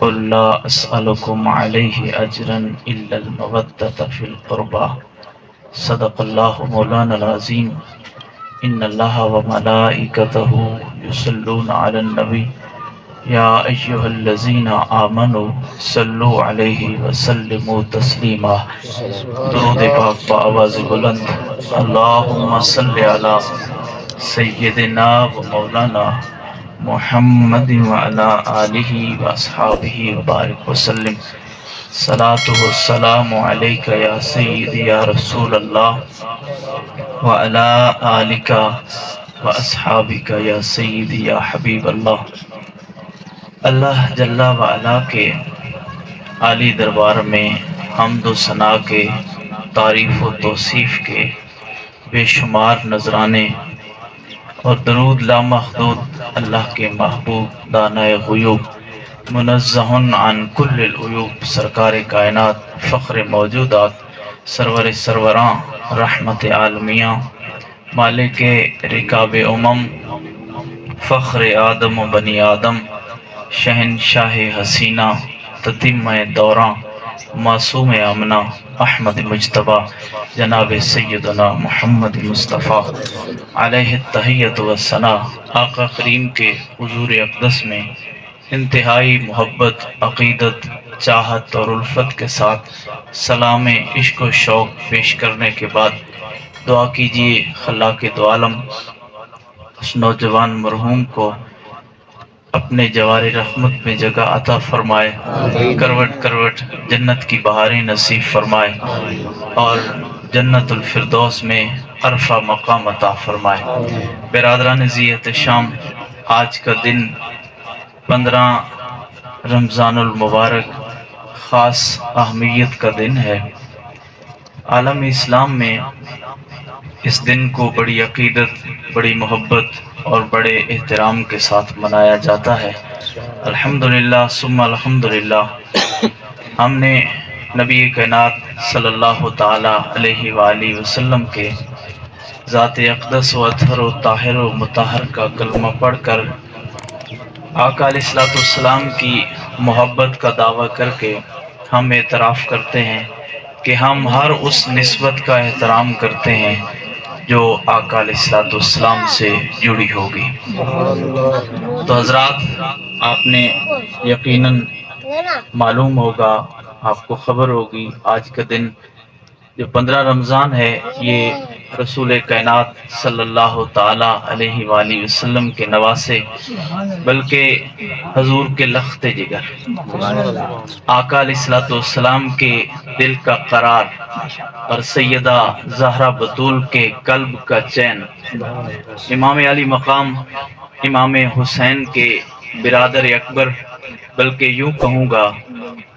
قل لا أسألكم عليه أجرا إلا المودة في القربى صدق الله مولانا العظيم إن الله وملائكته يصلون على النبي يا أيها الذين آمنوا صلوا عليه وسلموا تسليما درود پاک بآواز بلند اللهم صل على سيدنا ومولانا محمد وعلى آله وأصحابه وبارك وسلم صلاة والسلام عليك يا سيدي يا رسول الله وعلى آلك وأصحابك يا سيدي يا حبيب الله اللہ جل وعلا کے عالی دربار میں حمد و ثنا کے، تعریف و توصیف کے بے شمار نذرانے اور درود لامحدود اللہ کے محبوب دانۂ غیوب منزہ عن کل العیوب سرکار کائنات فخر موجودات سرور سروراں رحمت عالمیاں مالک رکاب امم فخر آدم و بنی آدم شہنشاہ حسینہ تتمہ دوراں معصوم آمنہ احمد مجتبیٰ جناب سیدنا محمد مصطفیٰ علیہ التحیۃ والثناء آقا کریم کے حضور اقدس میں انتہائی محبت، عقیدت، چاہت اور الفت کے ساتھ سلام عشق و شوق پیش کرنے کے بعد دعا کیجیے خلاق دو عالم اس نوجوان مرحوم کو اپنے جوار رحمت میں جگہ عطا فرمائے، کروٹ کروٹ جنت کی بہاریں نصیب فرمائے اور جنت الفردوس میں عرفہ مقام عطا فرمائے۔ برادران ذی احتشام، آج کا دن 15 رمضان المبارک خاص اہمیت کا دن ہے۔ عالم اسلام میں اس دن کو بڑی عقیدت، بڑی محبت اور بڑے احترام کے ساتھ منایا جاتا ہے۔ الحمدللہ ثم الحمدللہ، ہم نے نبی کائنات صلی اللہ تعالی علیہ وآلہ وسلم کے ذات اقدس و اطہر و طاہر و مطہر کا کلمہ پڑھ کر آقا علیہ الصلوۃ والسلام کی محبت کا دعویٰ کر کے ہم اعتراف کرتے ہیں کہ ہم ہر اس نسبت کا احترام کرتے ہیں جو آقا علیہ الصلوۃ والسلام سے جڑی ہوگی۔ تو حضرات، آپ نے یقیناً معلوم ہوگا، آپ کو خبر ہوگی، آج کا دن جو 15 رمضان ہے یہ رسول کائنات صلی اللہ تعالی علیہ وآلہ وسلم کے نواسے بلکہ حضور کے لخت جگر، آقا علیہ الصلوۃ والسلام کے دل کا قرار اور سیدہ زہرا بطول کے قلب کا چین، امام علی مقام امام حسین کے برادر اکبر، بلکہ یوں کہوں گا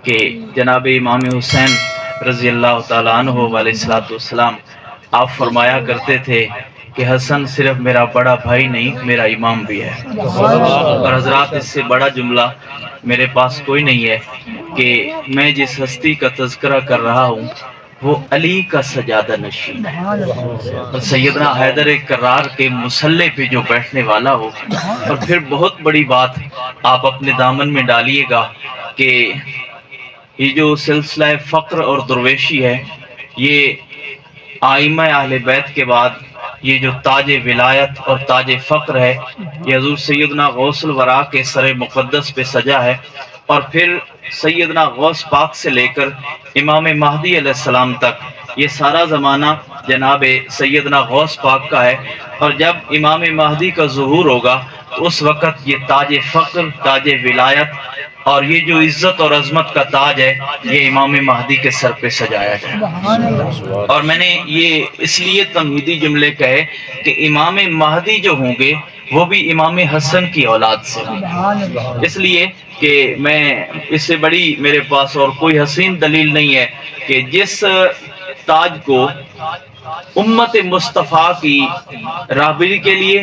کہ جناب امام حسین رضی اللہ تعالیٰ عنہ علیہ الصلوۃ والسلام، آپ فرمایا کرتے تھے کہ حسن صرف میرا بڑا بھائی نہیں، میرا امام بھی ہے۔ اور حضرات، اس سے بڑا جملہ میرے پاس کوئی نہیں ہے کہ میں جس ہستی کا تذکرہ کر رہا ہوں وہ علی کا سجادہ نشین ہے، اور سیدنا حیدر کرار کے مصلے پہ جو بیٹھنے والا ہو۔ اور پھر بہت بڑی بات آپ اپنے دامن میں ڈالیے گا کہ یہ جو سلسلہ فقر اور درویشی ہے، یہ آئمہ اہل بیت کے بعد یہ جو تاج ولایت اور تاج فقر ہے، یہ حضور سیدنا غوث الورا کے سر مقدس پہ سجا ہے۔ اور پھر سیدنا غوث پاک سے لے کر امام مہدی علیہ السلام تک یہ سارا زمانہ جناب سیدنا غوث پاک کا ہے۔ اور جب امام مہدی کا ظہور ہوگا تو اس وقت یہ تاج فقر، تاج ولایت اور یہ جو عزت اور عظمت کا تاج ہے یہ امام مہدی کے سر پہ سجایا جائے۔ اور میں نے یہ اس لیے تمہیدی جملے کہے کہ امام مہدی جو ہوں گے وہ بھی امام حسن کی اولاد سے ہوں گے، اس لیے کہ میں اس سے بڑی میرے پاس اور کوئی حسین دلیل نہیں ہے کہ جس تاج کو امت مصطفیٰ کی رہبری کے لیے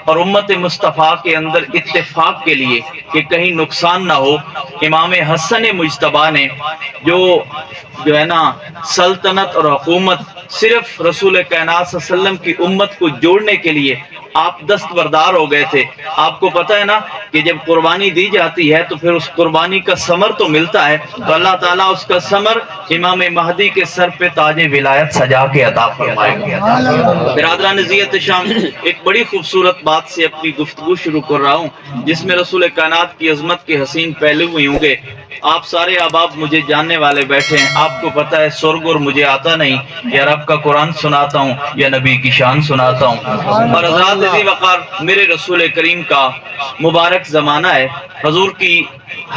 اور امت مصطفیٰ کے اندر اتفاق کے لیے کہ کہیں نقصان نہ ہو، امام حسن مجتبیٰ نے جو ہے نا سلطنت اور حکومت صرف رسول کائنات صلی اللہ علیہ وسلم کی امت کو جوڑنے کے لیے آپ دستبردار ہو گئے تھے. آپ کو پتہ ہے نا کہ جب قربانی دی جاتی ہے تو پھر اس قربانی کا ثمر تو ملتا ہے, تو اللہ تعالیٰ اس کا ثمر امام مہدی کے سر پہ تاج ولایت سجا کے عطا فرمائے گا. برادران عزیزت شام, ایک بڑی خوبصورت بات سے اپنی گفتگو شروع کر رہا ہوں جس میں رسول کائنات کی عظمت کے حسین پہلو ہوئے ہوں گے. آپ سارے احباب مجھے جاننے والے بیٹھے ہیں, آپ کو پتہ ہے سرگ اور مجھے آتا نہیں, یا رب کا قرآن سناتا ہوں یا نبی کی شان سناتا ہوں. اور حضرات عزیز وقار, میرے رسول کریم کا مبارک زمانہ ہے, حضور کی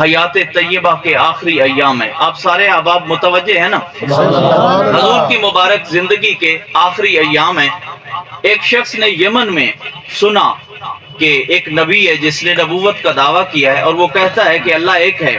حیات طیبہ کے آخری ایام ہے. آپ سارے احباب متوجہ ہیں نا, حضور کی مبارک زندگی کے آخری ایام ہیں. ایک شخص نے یمن میں سنا کہ ایک نبی ہے جس نے نبوت کا دعویٰ کیا ہے اور وہ کہتا ہے کہ اللہ ایک ہے.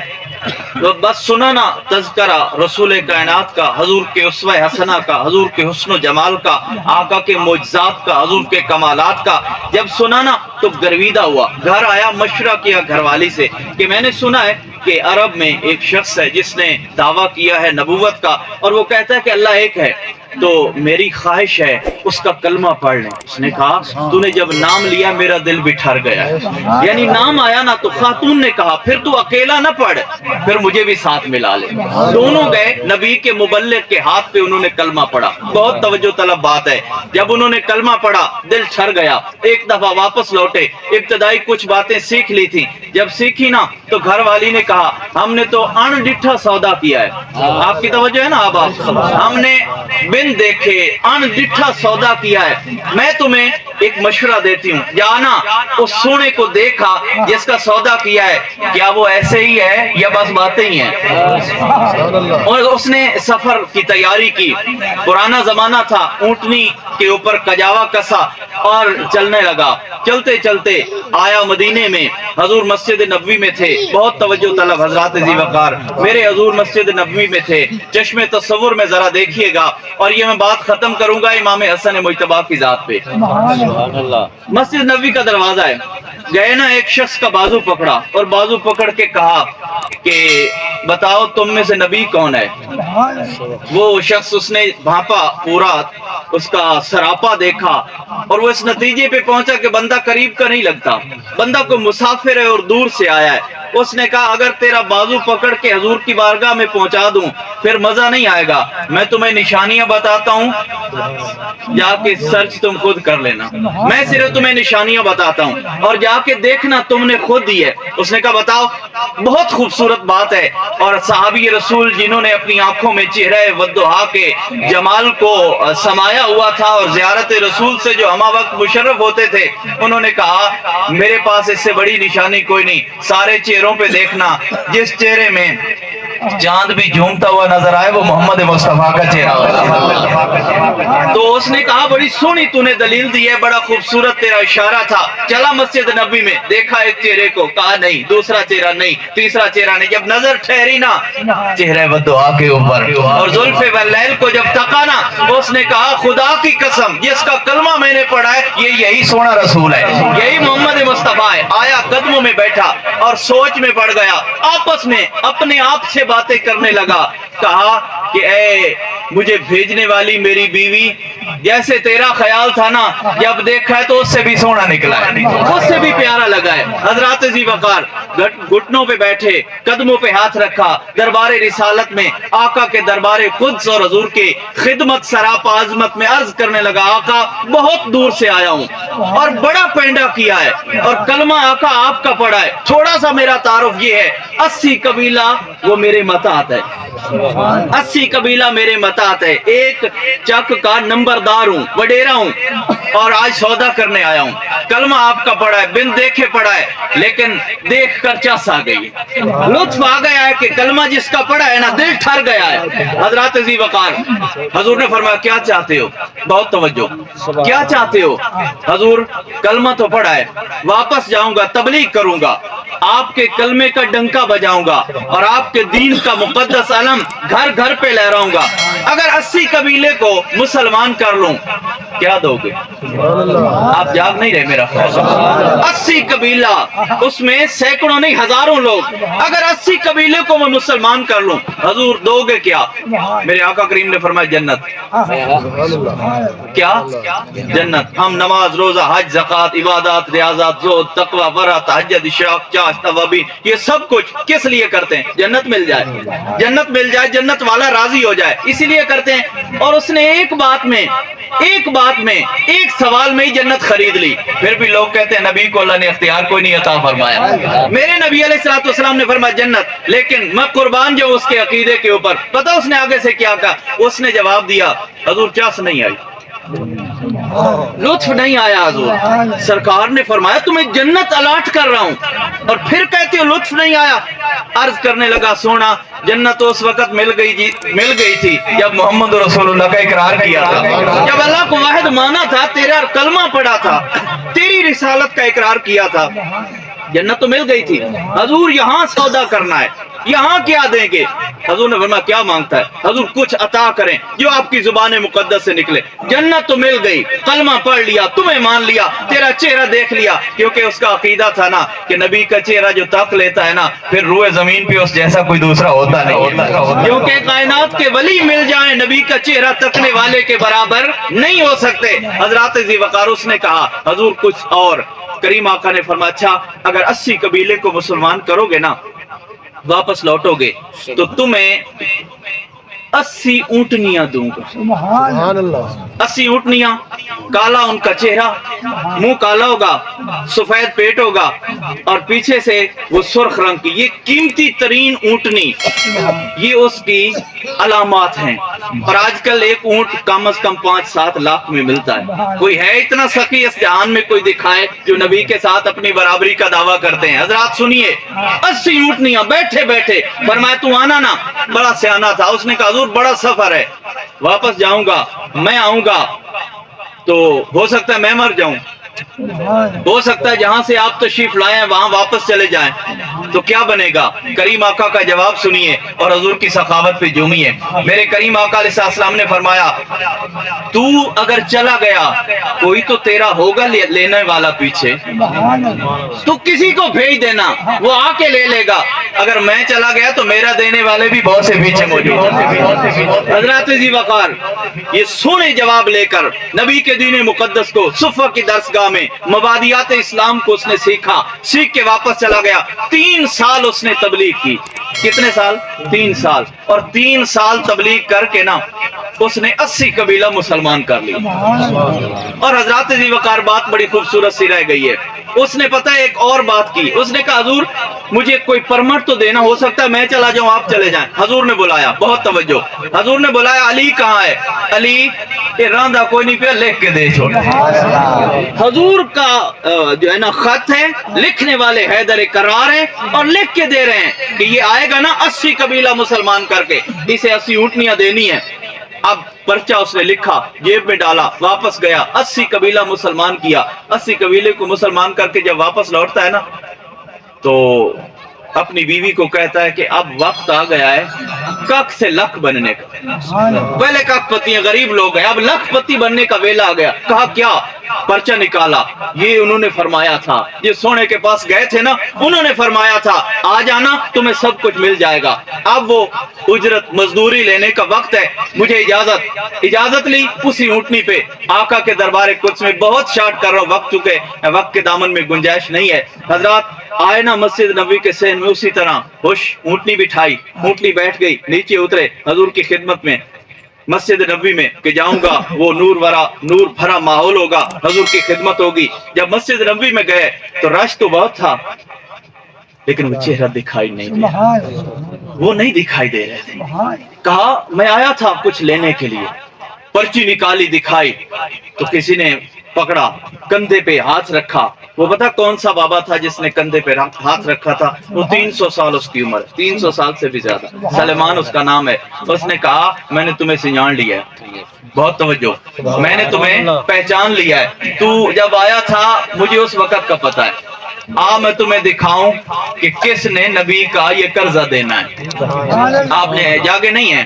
تو بس سنا نا تذکرہ رسول کائنات کا, حضور کے اسوہ حسنہ کا, حضور کے حسن و جمال کا, آقا کے معجزات کا, حضور کے کمالات کا. جب سنا نا تو گرویدہ ہوا, گھر آیا, مشورہ کیا گھر والی سے کہ میں نے سنا ہے کہ عرب میں ایک شخص ہے جس نے دعویٰ کیا ہے نبوت کا اور وہ کہتا ہے کہ اللہ ایک ہے, تو میری خواہش ہے اس کا کلمہ پڑھ لیں. اس نے کہا تو نے جب نام لیا میرا دل بھی ٹھر گیا, یعنی نام آیا نا تو خاتون نے کہا پھر تو اکیلا نہ پڑھ, پھر مجھے بھی ساتھ ملا لے. دونوں گئے, نبی کے مبلغ کے ہاتھ پہ انہوں نے کلمہ پڑھا. بہت توجہ طلب بات ہے, جب انہوں نے کلمہ پڑھا دل ٹھر گیا. ایک دفعہ واپس لوٹے, ابتدائی کچھ باتیں سیکھ لی تھی, جب سیکھی نا تو گھر والی نے کہا ہم نے تو ان ڈٹھا سودا کیا ہے. آپ کی توجہ ہے نا آپ, ہم نے بن دیکھے ان ڈٹھا سودا کیا ہے. میں تمہیں ایک مشورہ دیتی ہوں, جانا اس سونے کو دیکھا جس کا سودا کیا ہے, کیا وہ ایسے ہی ہے یا بس باتیں ہی ہیں. اور اس نے سفر کی تیاری کی. پرانا زمانہ تھا, اونٹنی کے اوپر کجاوا کسا اور چلنے لگا. چلتے چلتے آیا مدینے میں, حضور مسجد نبوی میں تھے. بہت توجہ طلب حضرات ذی وقار, میرے حضور مسجد نبوی میں تھے. چشم تصور میں ذرا دیکھیے گا, اور یہ میں بات ختم کروں گا امام حسن مجتبی کی ذات پہ. مسجد نبوی کا دروازہ ہے, گئے نا ایک شخص کا بازو پکڑا اور بازو پکڑ کے کہا کہ بتاؤ تم میں سے نبی کون ہے. وہ شخص, اس نے بھانپا پورا, اس کا سراپا دیکھا اور وہ اس نتیجے پہ پہنچا کہ بندہ قریب کا نہیں لگتا, بندہ کوئی مسافر ہے اور دور سے آیا ہے. اس نے کہا اگر تیرا بازو پکڑ کے حضور کی بارگاہ میں پہنچا دوں پھر مزہ نہیں آئے گا, میں تمہیں نشانیاں بتاتا ہوں, جا کے سرچ تم خود کر لینا. میں صرف تمہیں نشانیاں بتاتا ہوں اور جا کے دیکھنا تم نے خود دی ہے. اس نے کہا بتاؤ. بہت خوبصورت بات ہے, اور صحابی رسول جنہوں نے اپنی آنکھوں میں چہرہ والضحیٰ کے جمال کو سمایا ہوا تھا اور زیارت رسول سے جو ہمہ وقت مشرف ہوتے تھے, انہوں نے کہا میرے پاس اس سے بڑی نشانی کوئی نہیں, سارے چہروں پہ دیکھنا, جس چہرے میں چاند بھی جھومتا ہوا نظر آئے وہ محمد مصطفیٰ کا چہرہ ہوتا. تو اس نے کہا بڑی سونی تو نے دلیل دی ہے, بڑا خوبصورت تیرا اشارہ تھا. چلا مسجد نبی میں, دیکھا ایک چہرے کو, کہا نہیں, دوسرا چہرہ نہیں, تیسرا چہرہ نہیں. جب نظر ٹھہری نا چہرے والدعا کے اوپر اور زلف واللیل کو جب تکا نا, اس نے کہا خدا کی قسم جس کا کلمہ میں نے پڑھا ہے یہ یہی سونا رسول ہے, یہی محمد مصطفیٰ ہے. آیا قدموں میں بیٹھا اور سوچ میں پڑ گیا, آپس میں اپنے آپ سے باتیں کرنے لگا. کہا کہ اے مجھے بھیجنے والی میری بیوی, جیسے تیرا خیال تھا نا جب دیکھا ہے تو اس سے بھی سونا نکلا ہے, اس سے بھی پیارا لگا ہے. حضرات ذی وقار گھٹنوں پہ بیٹھے, قدموں پہ ہاتھ رکھا, دربار رسالت میں آقا کے دربار قدس اور حضور کی خدمت سراپا عظمت میں عرض کرنے لگا آقا بہت دور سے آیا ہوں اور بڑا پینڈا کیا ہے اور کلمہ آقا آپ کا پڑھا ہے. تھوڑا سا میرا تعارف یہ ہے, 80 قبیلہ وہ میرے متات ہے, 80 قبیلہ میرے متات ہے, ایک چک کا نمبردار ہوں, وڈیرا ہوں, اور آج سودا کرنے آیا ہوں. کلمہ آپ کا پڑھا ہے, بن دیکھے پڑھا ہے, لیکن دیکھ کر چس آ گئی, لطف آ گیا ہے کہ کلمہ جس کا پڑھا ہے نا دل ٹھر گیا ہے. حضرات ذی وقار, حضور نے فرمایا کیا چاہتے ہو, بہت توجہ, کیا چاہتے ہو. حضور کلمہ تو پڑھا ہے, واپس جاؤں گا, تبلیغ کروں گا, آپ کے کلمے کا ڈنکا بجاؤں گا اور آپ کے دین کا مقدس علم گھر گھر پہ لہراؤں گا. اگر 80 قبیلے کو مسلمان کر لوں کیا دو گے؟ آپ جاگ نہیں رہے میرا خیال۔ 80 قبیلہ، اس میں سینکڑوں نہیں ہزاروں لوگ، اگر 80 قبیلے کو میں مسلمان کر لوں، حضور دو گے کیا؟ میرے آقا کریم نے فرمایا جنت۔ کیا؟ جنت۔ ہم نماز، روزہ، حج، زکوٰۃ، عبادات، ریاضات، زہد، تقوی، ورع، تہجد، اشراق، چاش، توابین، یہ سب کچھ کس لیے کرتے ہیں؟ جنت مل جائے، جنت مل جائے، جنت والا راضی ہو جائے، اسی لیے کرتے ہیں۔ اور اس نے ایک بات میں، ایک سوال میں ہی جنت خرید لی۔ پھر بھی لوگ کہتے ہیں نبی کو اللہ نے اختیار کوئی نہیں عطا فرمایا۔ میرے نبی علیہ الصلوۃ والسلام نے فرمایا جنت، لیکن میں قربان جو اس کے عقیدے کے اوپر۔ پتہ اس نے آگے سے کیا کہا؟ اس نے جواب دیا حضور چاس نہیں آئی، لطف نہیں آیا حضور۔ سرکار نے فرمایا تمہیں جنت الاٹ کر رہا ہوں اور پھر کہتے ہو لطف نہیں آیا۔ عرض کرنے لگا سونا جنت اس وقت مل گئی تھی جب محمد رسول اللہ کا اقرار کیا تھا، جب اللہ کو واحد مانا تھا، تیرا کلمہ پڑھا تھا، تیری رسالت کا اقرار کیا تھا، جنت تو مل گئی تھی۔ حضور یہاں سودا کرنا ہے، یہاں کیا دیں گے؟ حضور نے فرمایا کیا مانگتا ہے؟ حضور کچھ عطا کریں جو آپ کی زبان مقدس سے نکلے۔ جنت تو مل گئی، کلمہ پڑھ لیا، تمہیں مان لیا، تیرا چہرہ دیکھ لیا، کیونکہ اس کا عقیدہ تھا نا کہ نبی کا چہرہ جو تک لیتا ہے نا پھر روئے زمین پہ اس جیسا کوئی دوسرا ہوتا نہیں، کیونکہ کائنات کے ولی مل جائیں نبی کا چہرہ تکنے والے کے برابر نہیں ہو سکتے۔ حضرات ذی وقار اس نے کہا حضور کچھ اور۔ کریم آقا نے فرمایا اچھا اگر 80 قبیلے کو مسلمان کرو گے نا، واپس لوٹو گے تو تمہیں 80 اونٹنیاں دوں گا۔ 80 اونٹنیاں، کالا ان کا چہرہ، منہ کالا ہوگا، سفید پیٹ ہوگا اور پیچھے سے وہ سرخ رنگ کی، یہ قیمتی ترین اونٹنی، یہ اس کی علامات ہیں۔ اور آج کل ایک اونٹ کم از کم 5-7 لاکھ میں ملتا ہے۔ کوئی ہے اتنا سخی اس جہان میں کوئی دکھائے جو نبی کے ساتھ اپنی برابری کا دعویٰ کرتے ہیں؟ حضرات سنیے، 80 اونٹنیاں بیٹھے بیٹھے فرمایا تو آنا نا، بڑا سیانہ تھا، اس نے کہا حضور بڑا سفر ہے، واپس جاؤں گا، میں آؤں گا تو ہو سکتا ہے میں مر جاؤں، ہو سکتا ہے جہاں سے آپ تشریف لائے ہیں وہاں واپس چلے جائیں، تو کیا بنے گا؟ کریم آقا کا جواب سنیے اور حضور کی سخاوت پہ جھومیے۔ میرے کریم آقا علیہ السلام نے فرمایا تو اگر چلا گیا کوئی تو تیرا ہوگا لینے والا پیچھے، تو کسی کو بھیج دینا وہ آ کے لے لے گا، اگر میں چلا گیا تو میرا دینے والے بھی بہت سے پیچھے موجود ہیں۔ حضرات ذی وقار یہ سونے جواب لے کر نبی کے دین مقدس کو صفہ کی درسگاہ میں مبادیات اسلام کو اس نے سیکھا، سیکھ کے واپس چلا گیا۔ 3 سال اس نے تبلیغ کی۔ کتنے سال؟ 3 سال۔ اور 3 سال تبلیغ کر کے نا اس نے 80 قبیلہ مسلمان کر لی۔ اور حضرات ذی وقار بات بڑی خوبصورت سی رہ گئی ہے، اس نے پتہ ایک اور بات کی، اس نے کہا حضور مجھے کوئی پرمٹ تو دینا، ہو سکتا ہے میں چلا جاؤں آپ چلے جائیں۔ حضور نے بلایا، بہت توجہ، حضور نے بلایا علی کہاں ہے؟ علی یہ راندہ کوئی نہیں پہ لکھ کے دے چھوڑ۔ حضور کا جو ہے نا خط ہے، لکھنے والے حیدر کرار ہیں اور لکھ کے دے رہے ہیں کہ یہ آئے گا نا 80 قبیلہ مسلمان کر کے، اسے 80 اونٹنیاں دینی ہیں۔ اب پرچہ اس نے لکھا، جیب میں ڈالا، واپس گیا، 80 قبیلہ مسلمان کیا۔ 80 قبیلے کو مسلمان کر کے جب واپس لوٹتا ہے نا تو اپنی بیوی کو کہتا ہے کہ اب وقت آ گیا ہے کک سے لکھ بننے کا۔ پہلے کک پتی غریب لوگ ہیں، اب لکھ پتی بننے کا ویلا آ گیا۔ کہا کیا؟ پرچہ نکالا، یہ انہوں نے فرمایا تھا، یہ سونے کے پاس گئے تھے نا، انہوں نے فرمایا تھا آ جانا تمہیں سب کچھ مل جائے گا، اب وہ اجرت مزدوری لینے کا وقت ہے، مجھے اجازت لی۔ اسی اونٹنی پہ آقا کے دربار قدس میں، بہت شارٹ کر رہا ہوں، وقت چکے، وقت کے دامن میں گنجائش نہیں ہے۔ حضرات آئے نا مسجد نبوی کے سین میں، اسی طرح ہوش اونٹنی بٹھائی، اونٹنی بیٹھ گئی، نیچے اترے حضور کی خدمت میں مسجد نبوی میں کہ جاؤں گا، وہ نور بھرا ماحول ہوگا، حضور کی خدمت ہوگی۔ جب مسجد نبوی میں گئے تو رش تو بہت تھا لیکن وہ چہرہ دکھائی نہیں دے رہا، وہ نہیں دکھائی دے رہے تھے۔ کہا میں آیا تھا کچھ لینے کے لیے، پرچی نکالی دکھائی تو کسی نے پکڑا، کندھے پہ ہاتھ رکھا۔ وہ پتا کون سا بابا تھا جس نے کندھے پہ ہاتھ رکھا تھا؟ وہ 300 سال اس کی عمر، 300 سال سے بھی زیادہ، سلیمان اس کا نام ہے۔ اس نے کہا میں نے تمہیں سنجان لیا ہے، بہت توجہ، میں نے تمہیں پہچان لیا ہے، تو جب آیا تھا مجھے اس وقت کا پتہ ہے، میں تمہیں دکھاؤں کہ کس نے نبی کا یہ قرضہ دینا ہے. آپ نے جاگے نہیں ہیں,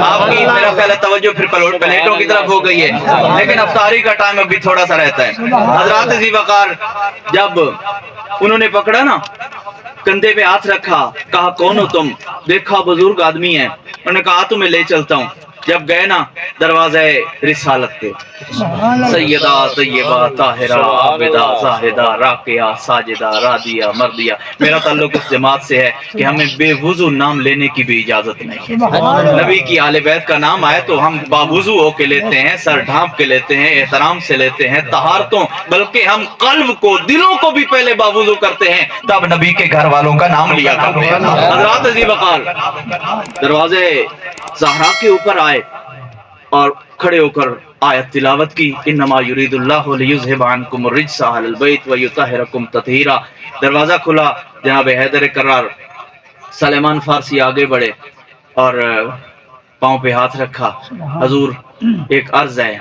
آپ کی میرا خیال ہے توجہ پھر پلیٹوں کی طرف ہو گئی ہے, لیکن افطاری کا ٹائم ابھی تھوڑا سا رہتا ہے. حضرات ذی وقار جب انہوں نے پکڑا نا, کندھے پہ ہاتھ رکھا, کہا کون ہو تم؟ دیکھا بزرگ آدمی ہے, انہوں نے کہا تمہیں لے چلتا ہوں. جب گئے نا دروازہ رسالت پہ, سیدہ طیبہ طاہرہ عابدہ زاہدہ راقیہ ساجدہ رادیہ مردیہ. میرا تعلق اس جماعت سے ہے کہ ہمیں بے وضو نام لینے کی بھی اجازت نہیں. نبی کی آل بیت کا نام آئے تو ہم باوضو ہو کے لیتے ہیں, سر ڈھانپ کے لیتے ہیں, احترام سے لیتے ہیں, طہارتوں, بلکہ ہم قلب کو دلوں کو بھی پہلے باوضو کرتے ہیں, تب نبی کے گھر والوں کا نام لیا کرتے ہیں. حضرات ذی وقار دروازے زہرا کے اوپر آئے اور کھڑے ہو کر آیت تلاوت کی, انما یرید اللہ لیذھب عنکم الرجس اہل البیت ویطہرکم تطہیرا. دروازہ کھلا, جناب حیدر کرار سلیمان فارسی آگے بڑھے اور پاؤں پہ ہاتھ رکھا. حضور ایک عرض ہے,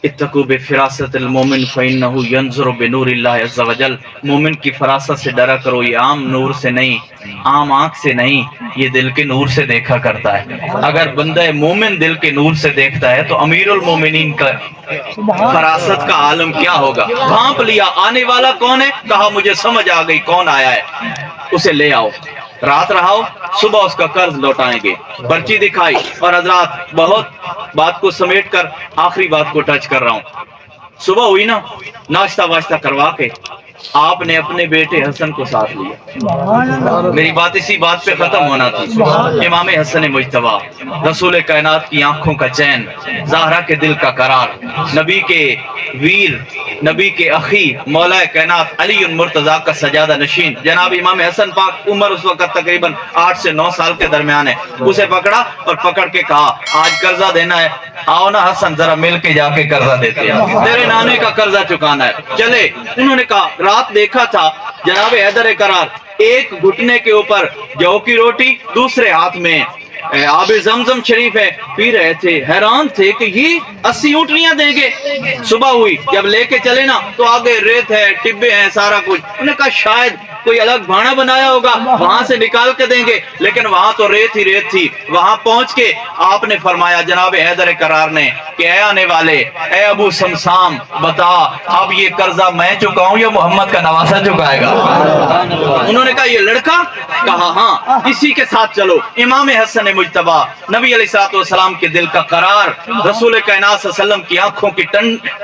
اتقوا بفراست المومن فإنہ ینظر بنور اللہ عز وجل. مومن کی فراست سے ڈرا کرو, یہ عام نور سے نہیں, عام آنکھ سے نہیں, یہ دل کے نور سے دیکھا کرتا ہے. اگر بندہ مومن دل کے نور سے دیکھتا ہے تو امیر المومنین کا فراست کا عالم کیا ہوگا. بھانپ لیا آنے والا کون ہے, کہا مجھے سمجھ آ گئی کون آیا ہے, اسے لے آؤ, رات رہاؤ, صبح اس کا قرض لوٹائیں گے. پرچی دکھائی. اور حضرات بہت بات کو سمیٹ کر آخری بات کو ٹچ کر رہا ہوں. صبح ہوئی نا, ناشتہ واشتہ کروا کے آپ نے اپنے بیٹے حسن کو ساتھ لیا. میری بات اسی بات پہ ختم ہونا تھی. امام حسن مجتبیٰ, رسول کائنات کی آنکھوں کا چین, زہرا کے دل کا قرار, نبی کے ویر, نبی کے اخی, مولا کائنات علی المرتضیٰ کا سجادہ نشین جناب امام حسن پاک. عمر اس وقت تقریباً 8 سے 9 سال کے درمیان ہے. اسے پکڑا اور پکڑ کے کہا آج قرضہ دینا ہے, آؤ نا حسن ذرا مل کے جا کے قرضہ دیتے ہیں, تیرے نانے کا قرضہ چکانا ہے. چلے. انہوں نے کہا رات دیکھا تھا جناب حیدر کرار ایک گھٹنے کے اوپر جو کی روٹی, دوسرے ہاتھ میں آب زمزم شریف ہے, پی رہے تھے. حیران تھے کہ یہ 80 اونٹنیاں دیں گے. صبح ہوئی, جب لے کے چلے نا تو آگے ریت ہے, ٹبے ہیں, سارا کچھ. انہوں نے کہا شاید کوئی الگ بھانا بنایا ہوگا, وہاں سے نکال کے دیں گے, لیکن وہاں تو ریت ہی ریت تھی. وہاں پہنچ کے آپ نے فرمایا جناب حیدر کرار نے کہ اے آنے والے, اے ابو سمسام, بتا اب یہ قرضہ میں چکاؤں یا محمد کا نواسہ چکائے گا؟ انہوں نے کہا یہ لڑکا, کہا ہاں اسی کے ساتھ چلو. امام حسن مجتبیٰ, نبی علیہ الصلوۃ والسلام کے دل کا قرار, رسول کائنات صلی اللہ علیہ وسلم کی آنکھوں کی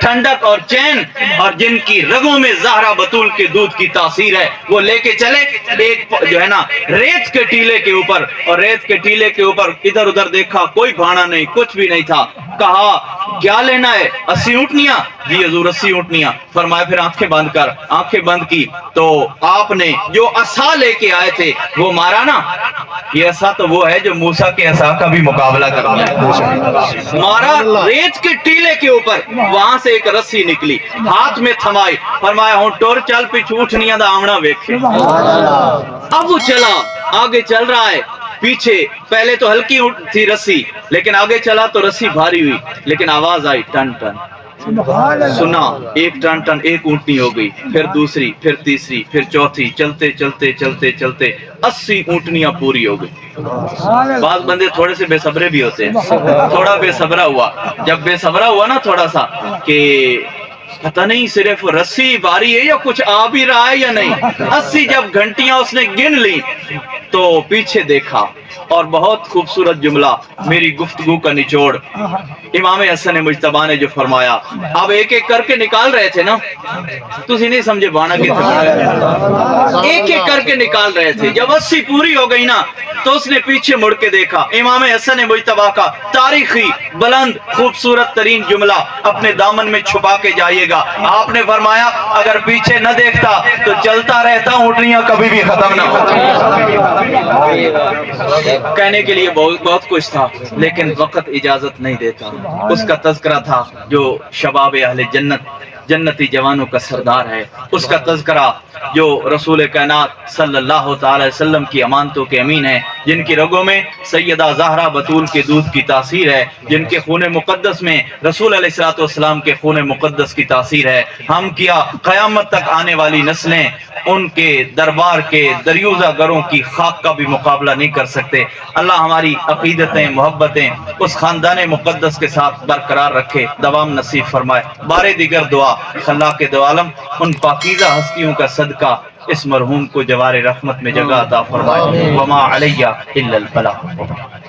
ٹھنڈک اور چین, اور جن کی رگوں میں زہرا بطول کے دودھ کی تاثیر ہے, وہ لے کے چلے ایک جو ہے نا ریت کے ٹیلے کے اوپر. اور ریت کے ٹیلے کے اوپر ادھر ادھر دیکھا, کوئی بھانا نہیں, کچھ بھی نہیں تھا. کہا کیا لینا ہے؟ 80 اونٹنیاں. جی حضور 80 اونٹنیاں. فرمایا پھر آنکھیں بند کر. آنکھیں بند کی تو آپ نے جو عصا لے کے آئے تھے وہ مارا نا. یہ عصا تو وہ ہے جو موسیٰ کے عصا کا بھی مقابلہ کرتا ہے. مارا ریت کے ٹیلے کے اوپر, وہاں سے ایک رسی نکلی, ہاتھ میں تھمائی. فرمایا ہوں ٹور چل پیچھے اونٹنیاں دا آمنا ویکھے. اب وہ چلا, آگے چل رہا ہے. پیچھے پہلے تو ہلکی تھی رسی, لیکن آگے چلا تو رسی بھاری ہوئی, لیکن آواز آئی ٹن ٹن. سنا ایک ٹن ٹن, ایک اونٹنی ہو گئی, پھر دوسری, پھر تیسری, پھر چوتھی. چلتے چلتے چلتے چلتے 80 اونٹنیاں پوری ہو گئی. بعض بندے تھوڑے سے بے صبرے بھی ہوتے ہیں. تھوڑا بے صبرا ہوا. جب بے صبرا ہوا نا تھوڑا سا کہ پتہ نہیں صرف رسی باری ہے یا کچھ آ بھی رہا ہے یا نہیں, 80 جب گھنٹیاں اس نے گن لی تو پیچھے دیکھا, اور بہت خوبصورت جملہ, میری گفتگو کا نچوڑ. امام حسن مجتبیٰ نے جو فرمایا, اب ایک ایک کر کے نکال رہے تھے نا, تسی نہیں سمجھے بانا کتنا, ایک ایک کر کے نکال رہے تھے. جب 80 پوری ہو گئی نا تو اس نے پیچھے مڑ کے دیکھا. امام حسن مجتبیٰ کا تاریخی بلند خوبصورت ترین جملہ اپنے دامن میں چھپا کے جائیے گا. آپ نے فرمایا اگر پیچھے نہ دیکھتا تو چلتا رہتا, اونٹنیاں کبھی بھی ختم نہ ہوتی. کہنے کے لیے بہت کچھ تھا, لیکن وقت اجازت نہیں دیتا. اس کا تذکرہ تھا جو شباب اہل جنت جنتی جوانوں کا سردار ہے، اس کا تذکرہ جو رسول کائنات صلی اللہ تعالی وسلم کی امانتوں کے امین ہیں، جن کی رگوں میں سیدہ زہرا بطول کے دودھ کی تاثیر ہے، جن کے خون مقدس میں رسول علیہ الصلوۃ والسلام کے خون مقدس کی تاثیر ہے، ہم کیا قیامت تک آنے والی نسلیں ان کے دربار کے دریوزہ گروں کی خاک کا بھی مقابلہ نہیں کر سکتے۔ اللہ ہماری عقیدتیں، محبتیں اس خاندان مقدس کے ساتھ برقرار رکھے، دوام نصیب فرمائے۔ بارے دیگر دعا خلاق دو عالم ان پاکیزہ ہستیوں کا صدقہ اس مرحوم کو جوار رحمت میں جگہ عطا فرمائے۔ وما علیہ الا البلاغ۔